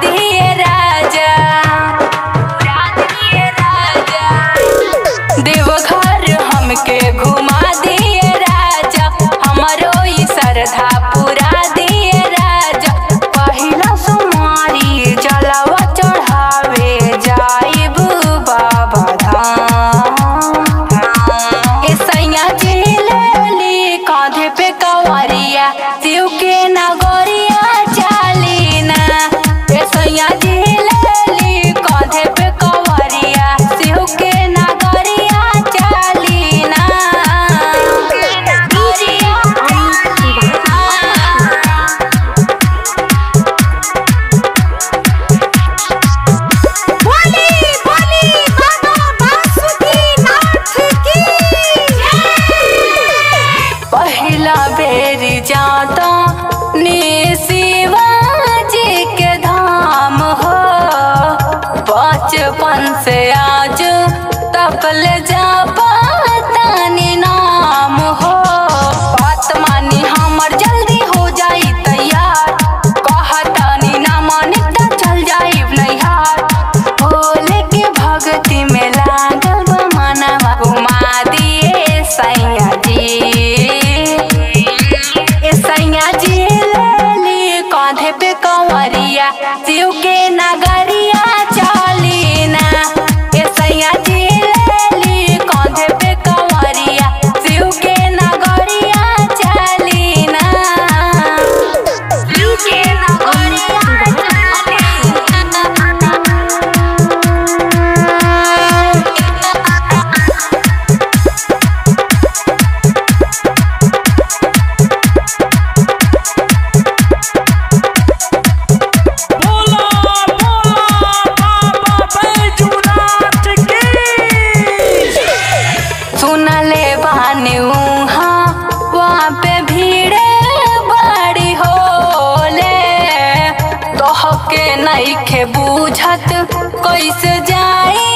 दिए राजा, देवघर हमके घुमा दिए राजा, हमारो ई श्रद्धा पूरा दिए राजा। पहिला सोमवारी जलवा चढ़ावे जाइब बाबा धाम। ए सैया जी लेली कांधे पे कंवरिया, शिव के नगरिया चालीना। ए सैया जी लेली कांधे पे कंवरिया, शिव के नगरिया चालीना। पहिला बेरी जाता ने शिवाजी के धाम हो, बचपन से आज तकल जा पातानी नाम हो। बात मानी हमर जल्दी हो जाई तैयार, कहतानी ना मानी त चल जाई नैहार। भोले के भक्ति में लागल बा मनवा, घुमा दिए सैया जी। सैया जी लेली कांधे पे कंवरिया, शिव के नगरिया चालीना। ए सैया जी लेली कांधे पे कंवरिया, शिव के नगरिया चालीना। शिव के नगरिया सुनले बानी वहाँ पे भीड़ बड़ी होले, तोहके नइखे बुझत कैसे जाई